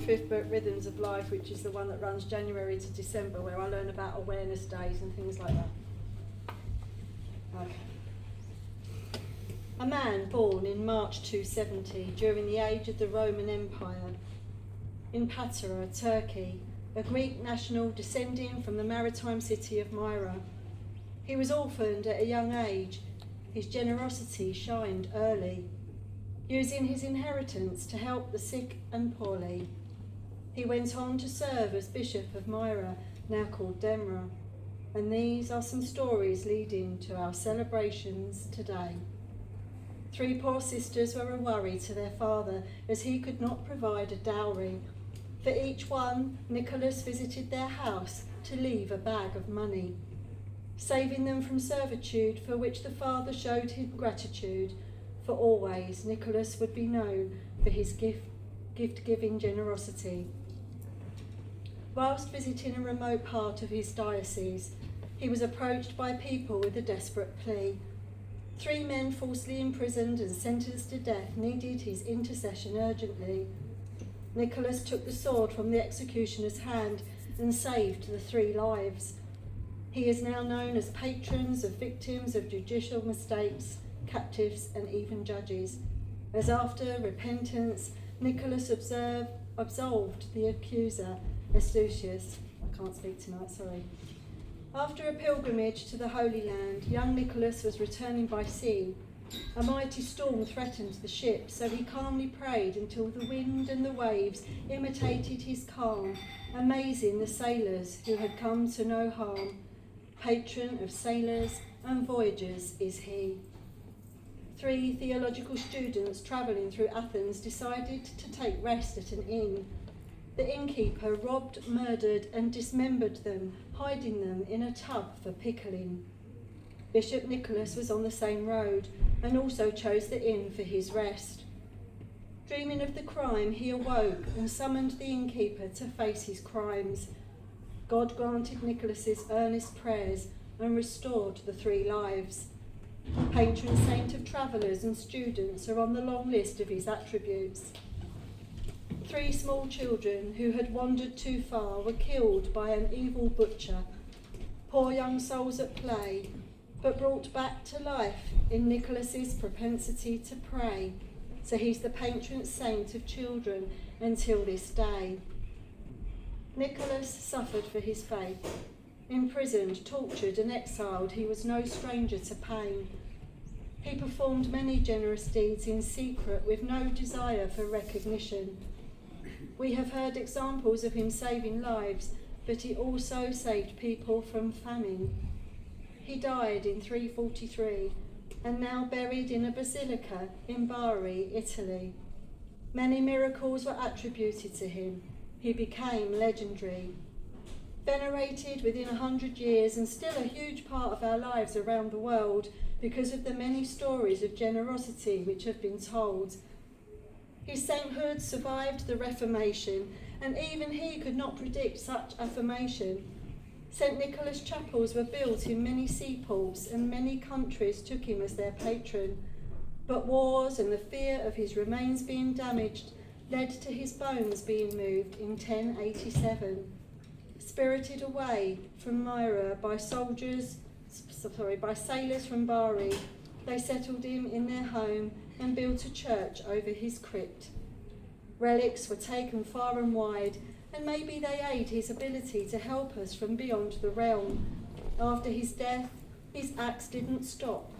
25th book, Rhythms of Life, which is the one that runs January to December, where I learn about awareness days and things like that. Okay. A man born in March 270 during the age of the Roman Empire in Patara, Turkey, a Greek national descending from the maritime city of Myra. He was orphaned at a young age. His generosity shined early, using his inheritance to help the sick and poorly. He went on to serve as Bishop of Myra, now called Demra, and these are some stories leading to our celebrations today. 3 poor sisters were a worry to their father as he could not provide a dowry. For each one, Nicholas visited their house to leave a bag of money, saving them from servitude, for which the father showed him gratitude. For always, Nicholas would be known for his gift-giving generosity. Whilst visiting a remote part of his diocese, he was approached by people with a desperate plea. 3 men falsely imprisoned and sentenced to death needed his intercession urgently. Nicholas took the sword from the executioner's hand and saved the 3 lives. He is now known as patrons of victims of judicial mistakes, captives and even judges, as after repentance, Nicholas absolved the accuser, Eustathius. I can't speak tonight, sorry. After a pilgrimage to the Holy Land, young Nicholas was returning by sea. A mighty storm threatened the ship, so he calmly prayed until the wind and the waves imitated his calm, amazing the sailors who had come to no harm. Patron of sailors and voyagers is he. 3 theological students travelling through Athens decided to take rest at an inn. The innkeeper robbed, murdered and dismembered them, hiding them in a tub for pickling. Bishop Nicholas was on the same road and also chose the inn for his rest. Dreaming of the crime, he awoke and summoned the innkeeper to face his crimes. God granted Nicholas's earnest prayers and restored the 3 lives. Patron saint of travellers and students are on the long list of his attributes. 3 small children who had wandered too far were killed by an evil butcher. Poor young souls at play, but brought back to life in Nicholas's propensity to pray. So he's the patron saint of children until this day. Nicholas suffered for his faith. Imprisoned, tortured and exiled, he was no stranger to pain. He performed many generous deeds in secret with no desire for recognition. We have heard examples of him saving lives, but he also saved people from famine. He died in 343 and now buried in a basilica in Bari, Italy. Many miracles were attributed to him. He became legendary. Venerated within 100 years and still a huge part of our lives around the world because of the many stories of generosity which have been told. His sainthood survived the Reformation, and even he could not predict such affirmation. St. Nicholas chapels were built in many seaports, and many countries took him as their patron. But wars and the fear of his remains being damaged led to his bones being moved in 1087. Spirited away from Myra by sailors from Bari, they settled him in their home and built a church over his crypt. Relics were taken far and wide, and maybe they aid his ability to help us from beyond the realm. After his death, his acts didn't stop.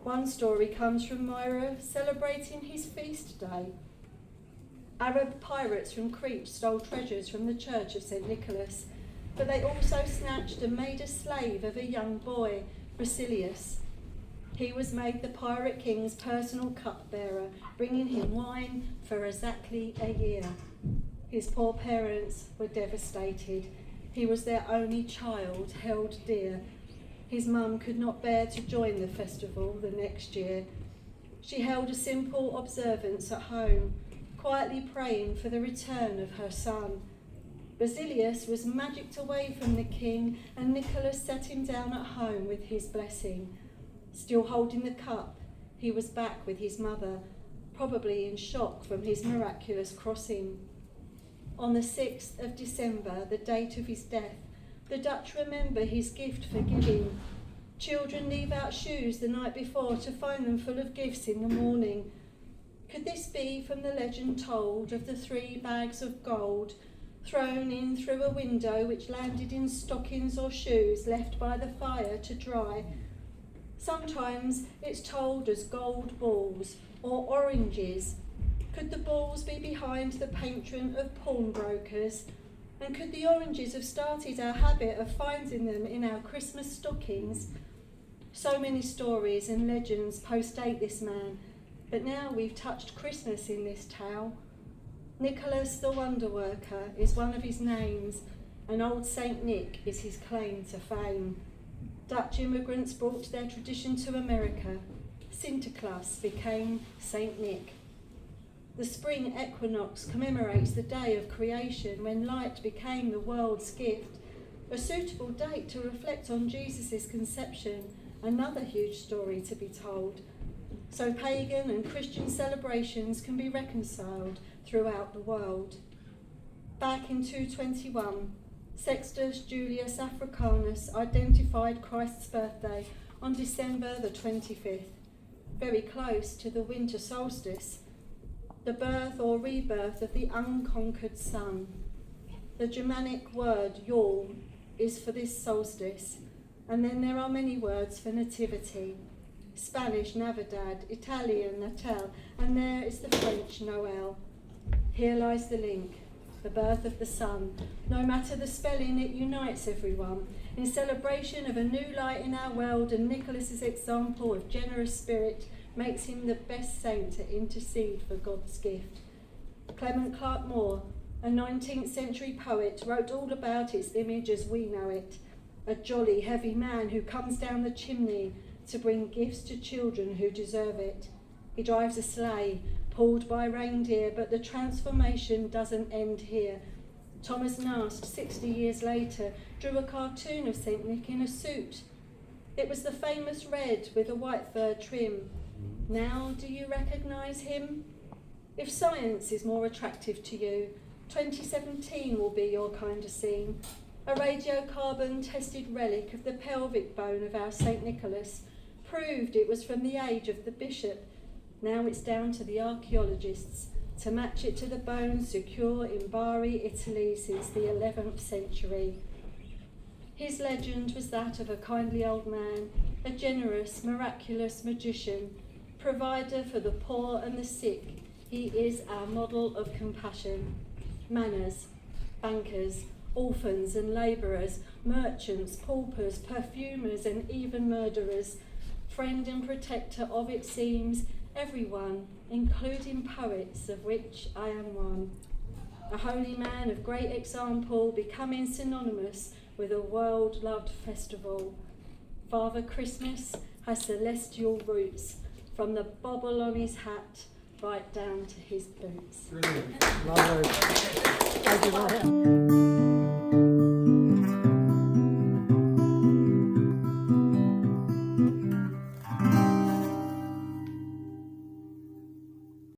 One story comes from Myra celebrating his feast day. Arab pirates from Crete stole treasures from the church of St. Nicholas, but they also snatched and made a slave of a young boy, Basilius. He was made the pirate king's personal cupbearer, bringing him wine for exactly a year. His poor parents were devastated. He was their only child, held dear. His mum could not bear to join the festival the next year. She held a simple observance at home, quietly praying for the return of her son. Basilius was magicked away from the king, and Nicholas set him down at home with his blessing. Still holding the cup, he was back with his mother, probably in shock from his miraculous crossing. On the 6th of December, the date of his death, the Dutch remember his gift for giving. Children leave out shoes the night before to find them full of gifts in the morning. Could this be from the legend told of the 3 bags of gold thrown in through a window which landed in stockings or shoes left by the fire to dry? Sometimes it's told as gold balls or oranges. Could the balls be behind the patron of pawnbrokers? And could the oranges have started our habit of finding them in our Christmas stockings? So many stories and legends post-date this man, but now we've touched Christmas in this tale. Nicholas the Wonder Worker is one of his names, and Old Saint Nick is his claim to fame. Dutch immigrants brought their tradition to America. Sinterklaas became Saint Nick. The spring equinox commemorates the day of creation when light became the world's gift, a suitable date to reflect on Jesus' conception, another huge story to be told. So pagan and Christian celebrations can be reconciled throughout the world. Back in 221, Sextus Julius Africanus identified Christ's birthday on December the 25th, very close to the winter solstice, the birth or rebirth of the unconquered sun. The Germanic word Yule is for this solstice, and then there are many words for nativity. Spanish Navidad, Italian Natal, and there is the French Noël. Here lies the link, the birth of the sun. No matter the spelling, it unites everyone in celebration of a new light in our world, and Nicholas's example of generous spirit makes him the best saint to intercede for God's gift. Clement Clark Moore, a 19th century poet, wrote all about its image as we know it, a jolly, heavy man who comes down the chimney to bring gifts to children who deserve it. He drives a sleigh, pulled by reindeer, but the transformation doesn't end here. Thomas Nast, 60 years later, drew a cartoon of St. Nick in a suit. It was the famous red with a white fur trim. Now, do you recognise him? If science is more attractive to you, 2017 will be your kind of scene. A radiocarbon-tested relic of the pelvic bone of our St. Nicholas proved it was from the age of the bishop. Now it's down to the archaeologists to match it to the bones secure in Bari, Italy since the 11th century. His legend was that of a kindly old man, a generous, miraculous magician, provider for the poor and the sick. He is our model of compassion. Manners, bankers, orphans and labourers, merchants, paupers, perfumers and even murderers, friend and protector of, it seems, everyone, including poets, of which I am one. A holy man of great example, becoming synonymous with a world-loved festival. Father Christmas has celestial roots, from the bobble on his hat right down to his boots. Brilliant. Lovely. Thank you very much.